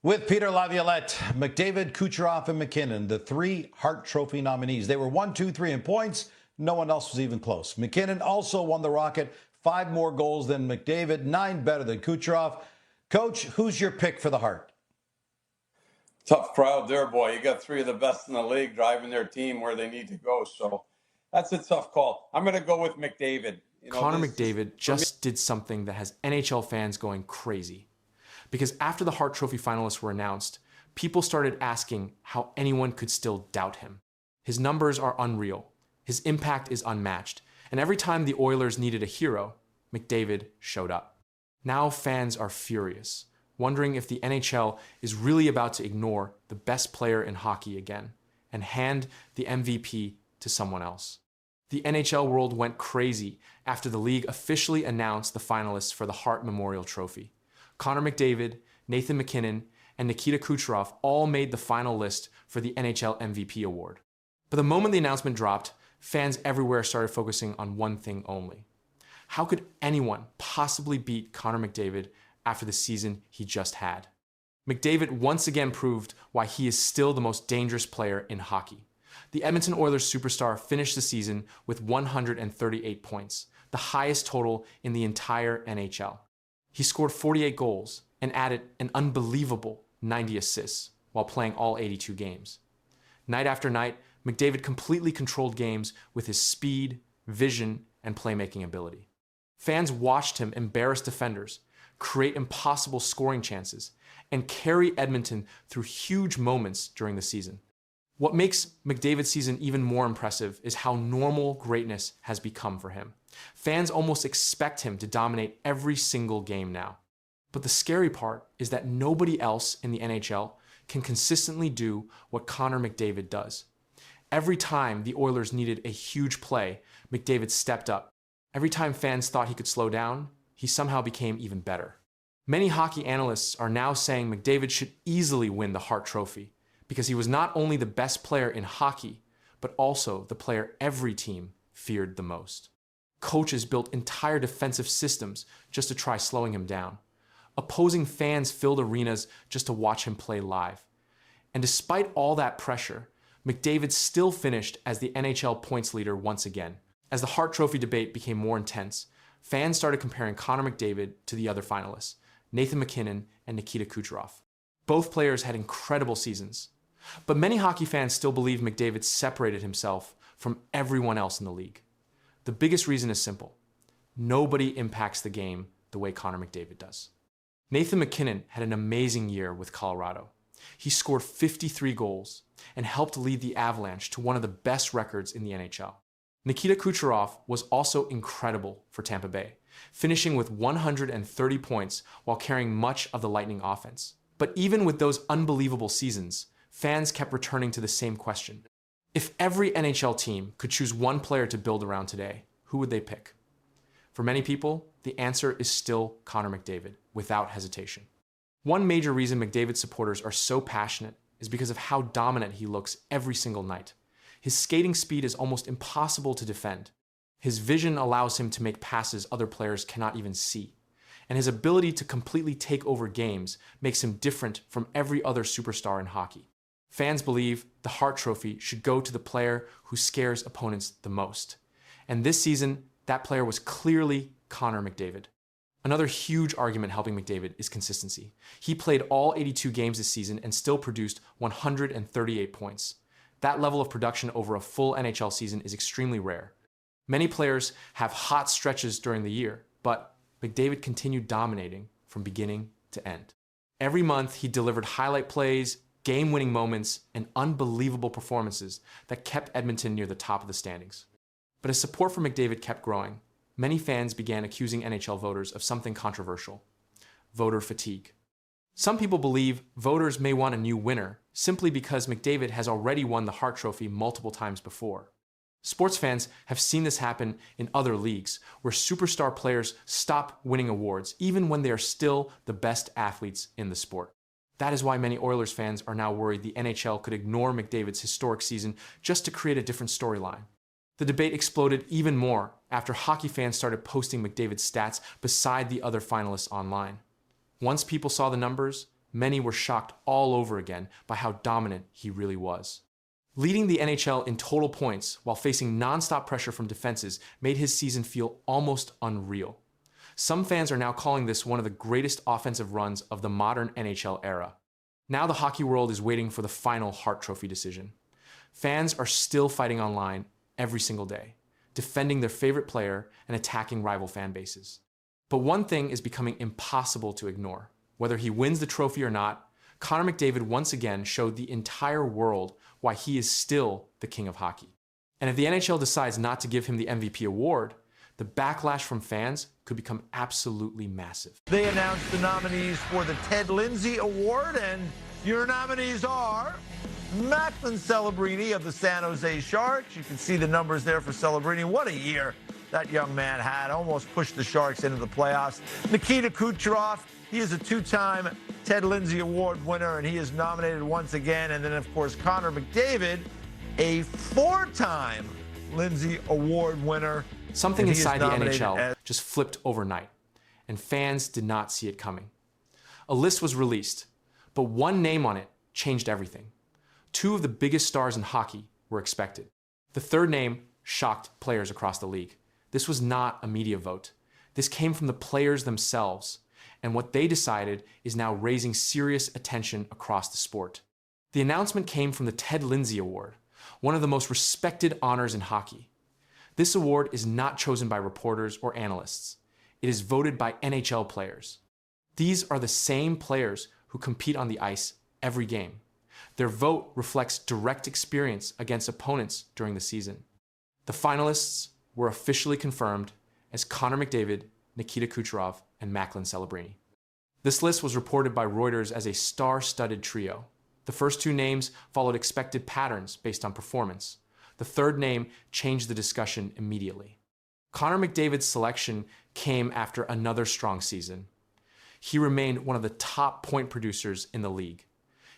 With Peter Laviolette, McDavid, Kucherov, and MacKinnon, the three Hart Trophy nominees. They were 1, 2, 3 in points. No one else was even close. MacKinnon also won the Rocket, 5 more goals than McDavid, 9 better than Kucherov. Coach, who's your pick for the Hart? Tough crowd there, boy. You got three of the best in the league driving their team where they need to go. So that's a tough call. I'm going to go with McDavid. Connor McDavid just did something that has NHL fans going crazy. Because after the Hart Trophy finalists were announced, people started asking how anyone could still doubt him. His numbers are unreal. His impact is unmatched. And every time the Oilers needed a hero, McDavid showed up. Now fans are furious, wondering if the NHL is really about to ignore the best player in hockey again and hand the MVP to someone else. The NHL world went crazy after the league officially announced the finalists for the Hart Memorial Trophy. Connor McDavid, Nathan MacKinnon, and Nikita Kucherov all made the final list for the NHL MVP award. But the moment the announcement dropped, fans everywhere started focusing on one thing only. How could anyone possibly beat Connor McDavid after the season he just had? McDavid once again proved why he is still the most dangerous player in hockey. The Edmonton Oilers superstar finished the season with 138 points, the highest total in the entire NHL. He scored 48 goals and added an unbelievable 90 assists while playing all 82 games. Night after night, McDavid completely controlled games with his speed, vision, and playmaking ability. Fans watched him embarrass defenders, create impossible scoring chances, and carry Edmonton through huge moments during the season. What makes McDavid's season even more impressive is how normal greatness has become for him. Fans almost expect him to dominate every single game now. But the scary part is that nobody else in the NHL can consistently do what Connor McDavid does. Every time the Oilers needed a huge play, McDavid stepped up. Every time fans thought he could slow down, he somehow became even better. Many hockey analysts are now saying McDavid should easily win the Hart Trophy because he was not only the best player in hockey, but also the player every team feared the most. Coaches built entire defensive systems just to try slowing him down. Opposing fans filled arenas just to watch him play live. And despite all that pressure, McDavid still finished as the NHL points leader once again. As the Hart Trophy debate became more intense, fans started comparing Connor McDavid to the other finalists, Nathan MacKinnon and Nikita Kucherov. Both players had incredible seasons. But many hockey fans still believe McDavid separated himself from everyone else in the league. The biggest reason is simple. Nobody impacts the game the way Connor McDavid does. Nathan MacKinnon had an amazing year with Colorado. He scored 53 goals and helped lead the Avalanche to one of the best records in the NHL. Nikita Kucherov was also incredible for Tampa Bay, finishing with 130 points while carrying much of the Lightning offense. But even with those unbelievable seasons, fans kept returning to the same question. If every NHL team could choose one player to build around today, who would they pick? For many people, the answer is still Connor McDavid, without hesitation. One major reason McDavid supporters are so passionate is because of how dominant he looks every single night. His skating speed is almost impossible to defend. His vision allows him to make passes other players cannot even see. And his ability to completely take over games makes him different from every other superstar in hockey. Fans believe the Hart Trophy should go to the player who scares opponents the most. And this season, that player was clearly Connor McDavid. Another huge argument helping McDavid is consistency. He played all 82 games this season and still produced 138 points. That level of production over a full NHL season is extremely rare. Many players have hot stretches during the year, but McDavid continued dominating from beginning to end. Every month, he delivered highlight plays, game-winning moments, and unbelievable performances that kept Edmonton near the top of the standings. But as support for McDavid kept growing, many fans began accusing NHL voters of something controversial: voter fatigue. Some people believe voters may want a new winner simply because McDavid has already won the Hart Trophy multiple times before. Sports fans have seen this happen in other leagues, where superstar players stop winning awards even when they are still the best athletes in the sport. That is why many Oilers fans are now worried the NHL could ignore McDavid's historic season just to create a different storyline. The debate exploded even more after hockey fans started posting McDavid's stats beside the other finalists online. Once people saw the numbers, many were shocked all over again by how dominant he really was. Leading the NHL in total points while facing nonstop pressure from defenses made his season feel almost unreal. Some fans are now calling this one of the greatest offensive runs of the modern NHL era. Now the hockey world is waiting for the final Hart Trophy decision. Fans are still fighting online every single day, defending their favorite player and attacking rival fan bases. But one thing is becoming impossible to ignore. Whether he wins the trophy or not, Connor McDavid once again showed the entire world why he is still the king of hockey. And if the NHL decides not to give him the MVP award, the backlash from fans could become absolutely massive. They announced the nominees for the Ted Lindsay Award, and your nominees are Macklin Celebrini of the San Jose Sharks. You can see the numbers there for Celebrini. What a year that young man had. Almost pushed the Sharks into the playoffs. Nikita Kucherov, he is a two-time Ted Lindsay Award winner, and he is nominated once again. And then, of course, Connor McDavid, a four-time Lindsay Award winner. Something inside the NHL just flipped overnight, and fans did not see it coming. A list was released, but one name on it changed everything. Two of the biggest stars in hockey were expected. The third name shocked players across the league. This was not a media vote. This came from the players themselves, and what they decided is now raising serious attention across the sport. The announcement came from the Ted Lindsay Award, one of the most respected honors in hockey. This award is not chosen by reporters or analysts. It is voted by NHL players. These are the same players who compete on the ice every game. Their vote reflects direct experience against opponents during the season. The finalists were officially confirmed as Connor McDavid, Nikita Kucherov, and Macklin Celebrini. This list was reported by Reuters as a star-studded trio. The first two names followed expected patterns based on performance. The third name changed the discussion immediately. Connor McDavid's selection came after another strong season. He remained one of the top point producers in the league.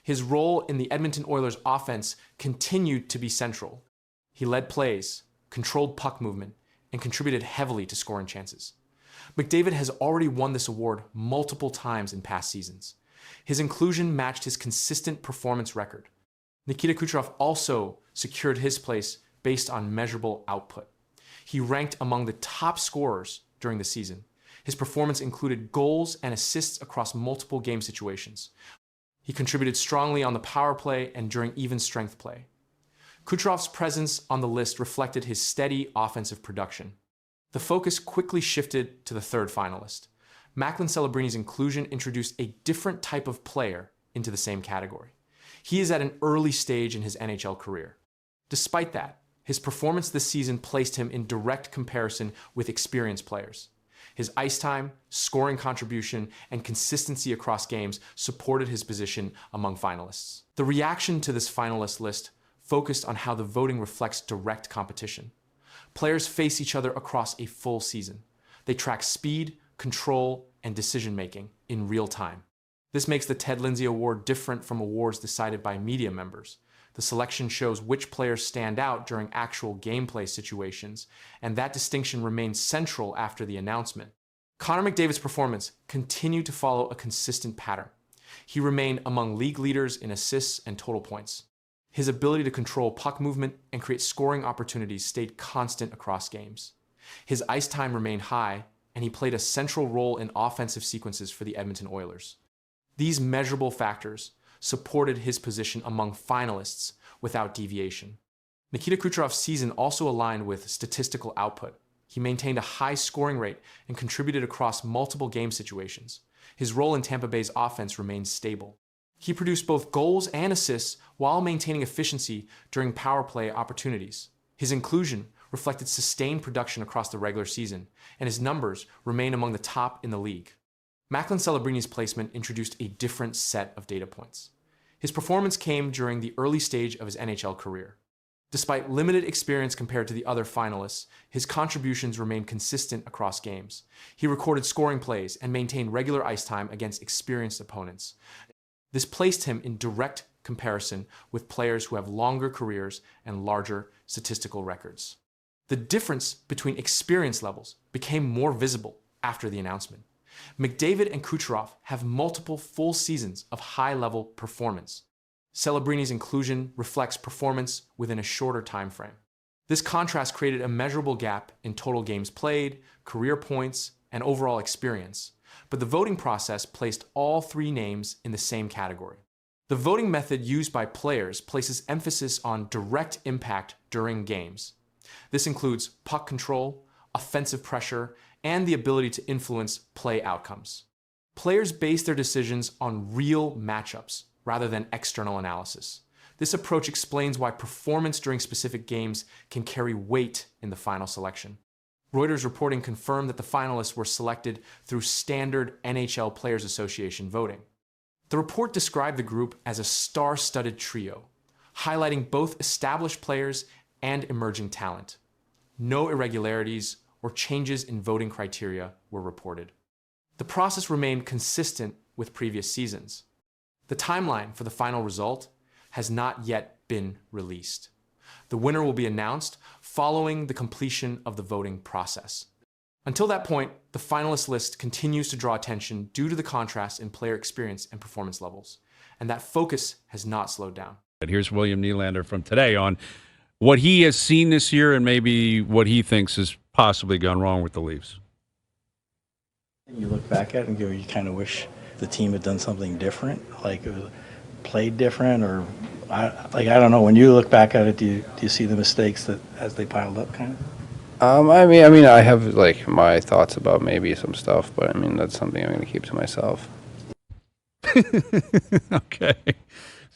His role in the Edmonton Oilers offense continued to be central. He led plays, controlled puck movement, and contributed heavily to scoring chances. McDavid has already won this award multiple times in past seasons. His inclusion matched his consistent performance record. Nikita Kucherov also secured his place based on measurable output. He ranked among the top scorers during the season. His performance included goals and assists across multiple game situations. He contributed strongly on the power play and during even strength play. Kucherov's presence on the list reflected his steady offensive production. The focus quickly shifted to the third finalist. Macklin Celebrini's inclusion introduced a different type of player into the same category. He is at an early stage in his NHL career. Despite that, his performance this season placed him in direct comparison with experienced players. His ice time, scoring contribution, and consistency across games supported his position among finalists. The reaction to this finalist list focused on how the voting reflects direct competition. Players face each other across a full season. They track speed, control, and decision-making in real time. This makes the Ted Lindsay Award different from awards decided by media members. The selection shows which players stand out during actual gameplay situations, and that distinction remains central after the announcement. Connor McDavid's performance continued to follow a consistent pattern. He remained among league leaders in assists and total points. His ability to control puck movement and create scoring opportunities stayed constant across games. His ice time remained high, and he played a central role in offensive sequences for the Edmonton Oilers. These measurable factors supported his position among finalists without deviation. Nikita Kucherov's season also aligned with statistical output. He maintained a high scoring rate and contributed across multiple game situations. His role in Tampa Bay's offense remained stable. He produced both goals and assists while maintaining efficiency during power play opportunities. His inclusion reflected sustained production across the regular season, and his numbers remain among the top in the league. Macklin Celebrini's placement introduced a different set of data points. His performance came during the early stage of his NHL career. Despite limited experience compared to the other finalists, his contributions remained consistent across games. He recorded scoring plays and maintained regular ice time against experienced opponents. This placed him in direct comparison with players who have longer careers and larger statistical records. The difference between experience levels became more visible after the announcement. McDavid and Kucherov have multiple full seasons of high-level performance. Celebrini's inclusion reflects performance within a shorter time frame. This contrast created a measurable gap in total games played, career points, and overall experience, but the voting process placed all three names in the same category. The voting method used by players places emphasis on direct impact during games. This includes puck control, offensive pressure, and the ability to influence play outcomes. Players base their decisions on real matchups rather than external analysis. This approach explains why performance during specific games can carry weight in the final selection. Reuters reporting confirmed that the finalists were selected through standard NHL Players Association voting. The report described the group as a star-studded trio, highlighting both established players and emerging talent. No irregularities or changes in voting criteria were reported. The process remained consistent with previous seasons. The timeline for the final result has not yet been released. The winner will be announced following the completion of the voting process. Until that point, the finalist list continues to draw attention due to the contrast in player experience and performance levels, and that focus has not slowed down. Here's William Nylander from today on what he has seen this year and maybe what he thinks has possibly gone wrong with the Leafs. You look back at it and go, you kind of wish the team had done something different, like it was played different, or I don't know. When you look back at it, do you see the mistakes that as they piled up, kind of? I mean, I have like my thoughts about maybe some stuff, but I mean that's something I'm going to keep to myself. Okay.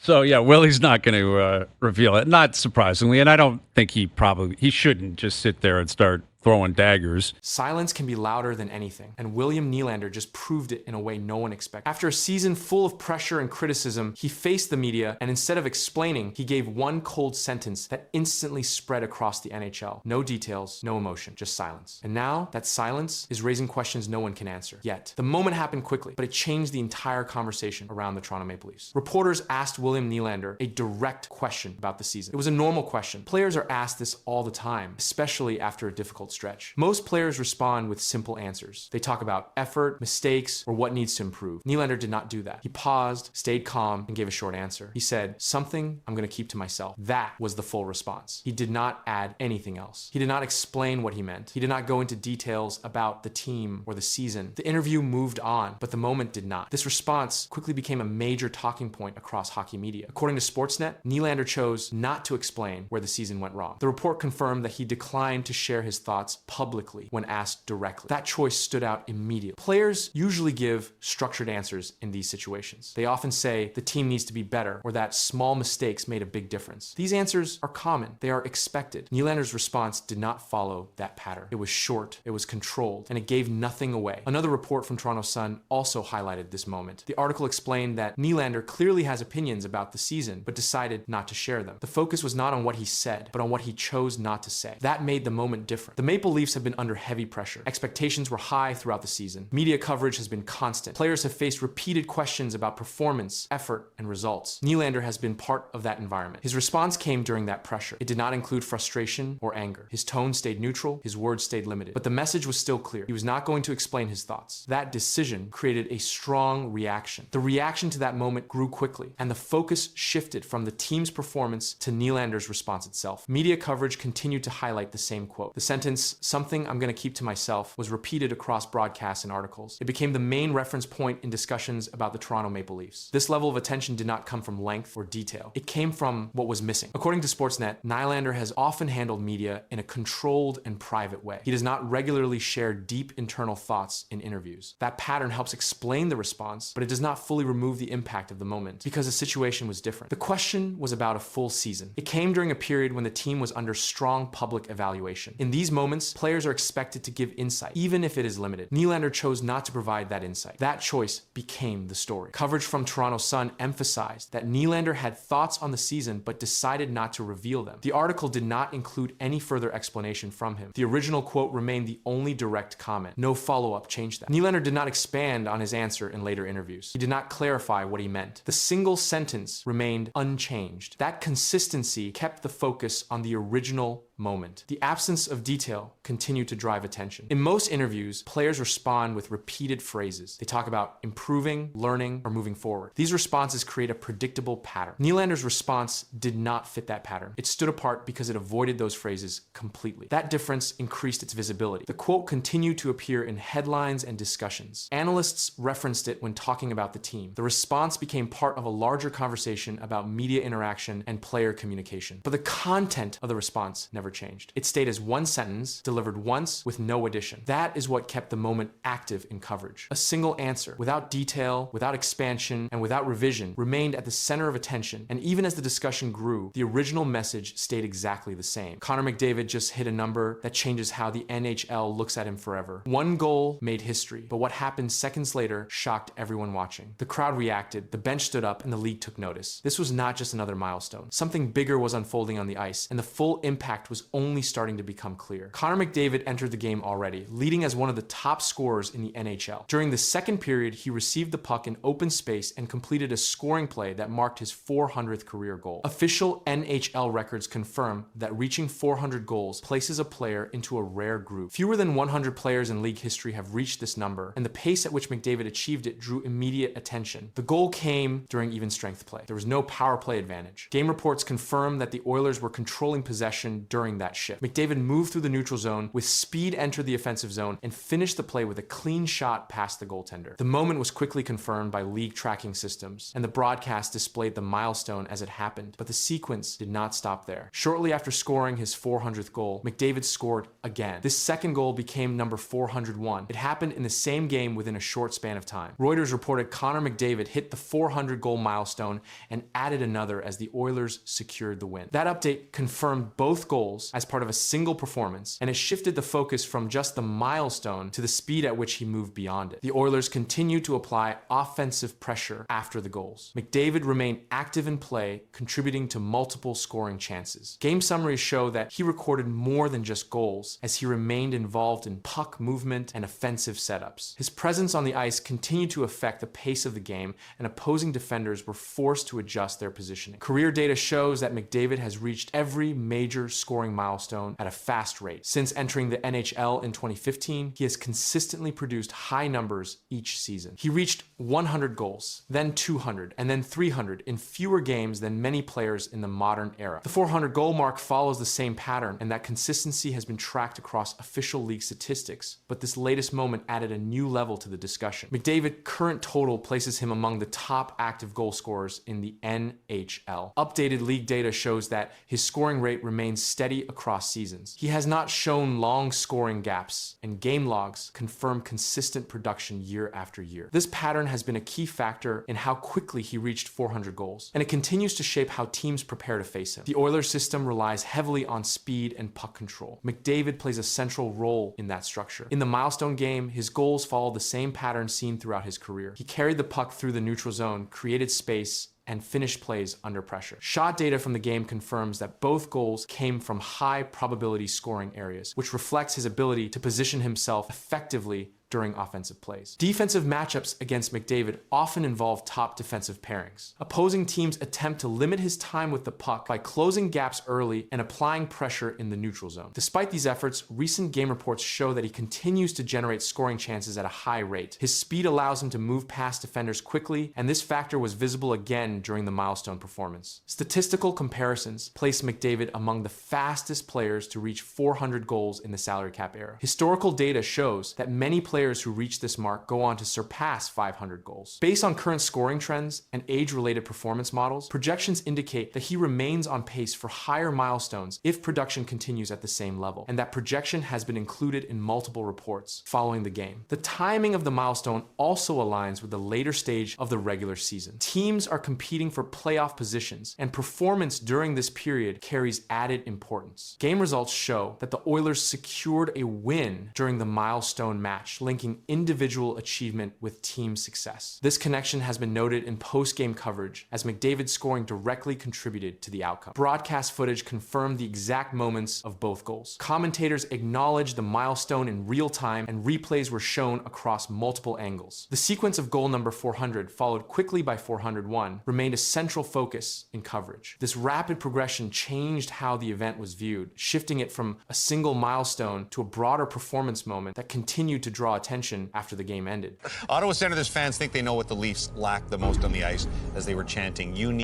So yeah, Willie's not going to reveal it, not surprisingly, and I don't think he shouldn't just sit there and start throwing daggers. Silence can be louder than anything, and William Nylander just proved it in a way no one expected. After a season full of pressure and criticism, he faced the media, and instead of explaining, he gave one cold sentence that instantly spread across the NHL. No details, no emotion, just silence. And now, that silence is raising questions no one can answer. Yet, the moment happened quickly, but it changed the entire conversation around the Toronto Maple Leafs. Reporters asked William Nylander a direct question about the season. It was a normal question. Players are asked this all the time, especially after a difficult stretch. Most players respond with simple answers. They talk about effort, mistakes, or what needs to improve. Nylander did not do that. He paused, stayed calm, and gave a short answer. He said, "Something I'm going to keep to myself." That was the full response. He did not add anything else. He did not explain what he meant. He did not go into details about the team or the season. The interview moved on, but the moment did not. This response quickly became a major talking point across hockey media. According to Sportsnet, Nylander chose not to explain where the season went wrong. The report confirmed that he declined to share his thoughts publicly when asked directly. That choice stood out immediately. Players usually give structured answers in these situations. They often say the team needs to be better or that small mistakes made a big difference. These answers are common. They are expected. Nylander's response did not follow that pattern. It was short, it was controlled, and it gave nothing away. Another report from Toronto Sun also highlighted this moment. The article explained that Nylander clearly has opinions about the season, but decided not to share them. The focus was not on what he said, but on what he chose not to say. That made the moment different. The Maple Leafs have been under heavy pressure. Expectations were high throughout the season. Media coverage has been constant. Players have faced repeated questions about performance, effort, and results. Nylander has been part of that environment. His response came during that pressure. It did not include frustration or anger. His tone stayed neutral. His words stayed limited. But the message was still clear. He was not going to explain his thoughts. That decision created a strong reaction. The reaction to that moment grew quickly, and the focus shifted from the team's performance to Nylander's response itself. Media coverage continued to highlight the same quote. The sentence, "Something I'm going to keep to myself," was repeated across broadcasts and articles. It became the main reference point in discussions about the Toronto Maple Leafs. This level of attention did not come from length or detail. It came from what was missing. According to Sportsnet, Nylander has often handled media in a controlled and private way. He does not regularly share deep internal thoughts in interviews. That pattern helps explain the response, but it does not fully remove the impact of the moment because the situation was different. The question was about a full season. It came during a period when the team was under strong public evaluation. In these moments, players are expected to give insight, even if it is limited. Nylander chose not to provide that insight. That choice became the story. Coverage from Toronto Sun emphasized that Nylander had thoughts on the season but decided not to reveal them. The article did not include any further explanation from him. The original quote remained the only direct comment. No follow-up changed that. Nylander did not expand on his answer in later interviews. He did not clarify what he meant. The single sentence remained unchanged. That consistency kept the focus on the original moment. The absence of detail continued to drive attention. In most interviews, players respond with repeated phrases. They talk about improving, learning, or moving forward. These responses create a predictable pattern. Nylander's response did not fit that pattern. It stood apart because it avoided those phrases completely. That difference increased its visibility. The quote continued to appear in headlines and discussions. Analysts referenced it when talking about the team. The response became part of a larger conversation about media interaction and player communication. But the content of the response never changed. It stayed as one sentence, delivered once with no addition. That is what kept the moment active in coverage. A single answer, without detail, without expansion, and without revision, remained at the center of attention, and even as the discussion grew, the original message stayed exactly the same. Connor McDavid just hit a number that changes how the NHL looks at him forever. One goal made history, but what happened seconds later shocked everyone watching. The crowd reacted, the bench stood up, and the league took notice. This was not just another milestone. Something bigger was unfolding on the ice, and the full impact was only starting to become clear. Connor McDavid entered the game already, leading as one of the top scorers in the NHL. During the second period, he received the puck in open space and completed a scoring play that marked his 400th career goal. Official NHL records confirm that reaching 400 goals places a player into a rare group. Fewer than 100 players in league history have reached this number, and the pace at which McDavid achieved it drew immediate attention. The goal came during even strength play. There was no power play advantage. Game reports confirm that the Oilers were controlling possession during that shift. McDavid moved through the neutral zone, with speed entered the offensive zone, and finished the play with a clean shot past the goaltender. The moment was quickly confirmed by league tracking systems, and the broadcast displayed the milestone as it happened, but the sequence did not stop there. Shortly after scoring his 400th goal, McDavid scored again. This second goal became number 401. It happened in the same game within a short span of time. Reuters reported Connor McDavid hit the 400-goal milestone and added another as the Oilers secured the win. That update confirmed both goals as part of a single performance, and it shifted the focus from just the milestone to the speed at which he moved beyond it. The Oilers continued to apply offensive pressure after the goals. McDavid remained active in play, contributing to multiple scoring chances. Game summaries show that he recorded more than just goals, as he remained involved in puck movement and offensive setups. His presence on the ice continued to affect the pace of the game, and opposing defenders were forced to adjust their positioning. Career data shows that McDavid has reached every major scoring milestone at a fast rate. Since entering the NHL in 2015, he has consistently produced high numbers each season. He reached 100 goals, then 200, and then 300 in fewer games than many players in the modern era. The 400 goal mark follows the same pattern, and that consistency has been tracked across official league statistics, but this latest moment added a new level to the discussion. McDavid's current total places him among the top active goal scorers in the NHL. Updated league data shows that his scoring rate remains steady across seasons. He has not shown long scoring gaps, and game logs confirm consistent production year after year. This pattern has been a key factor in how quickly he reached 400 goals, and it continues to shape how teams prepare to face him. The Oilers system relies heavily on speed and puck control. McDavid plays a central role in that structure. In the milestone game, his goals follow the same pattern seen throughout his career. He carried the puck through the neutral zone, created space, and finished plays under pressure. Shot data from the game confirms that both goals came from high probability scoring areas, which reflects his ability to position himself effectively during offensive plays. Defensive matchups against McDavid often involve top defensive pairings. Opposing teams attempt to limit his time with the puck by closing gaps early and applying pressure in the neutral zone. Despite these efforts, recent game reports show that he continues to generate scoring chances at a high rate. His speed allows him to move past defenders quickly, and this factor was visible again during the milestone performance. Statistical comparisons place McDavid among the fastest players to reach 400 goals in the salary cap era. Historical data shows that many players who reach this mark go on to surpass 500 goals. Based on current scoring trends and age-related performance models, projections indicate that he remains on pace for higher milestones if production continues at the same level, and that projection has been included in multiple reports following the game. The timing of the milestone also aligns with the later stage of the regular season. Teams are competing for playoff positions, and performance during this period carries added importance. Game results show that the Oilers secured a win during the milestone match, linking individual achievement with team success. This connection has been noted in post-game coverage as McDavid's scoring directly contributed to the outcome. Broadcast footage confirmed the exact moments of both goals. Commentators acknowledged the milestone in real time, and replays were shown across multiple angles. The sequence of goal number 400, followed quickly by 401, remained a central focus in coverage. This rapid progression changed how the event was viewed, shifting it from a single milestone to a broader performance moment that continued to draw attention after the game ended. Ottawa Senators fans think they know what the Leafs lacked the most on the ice as they were chanting, "You need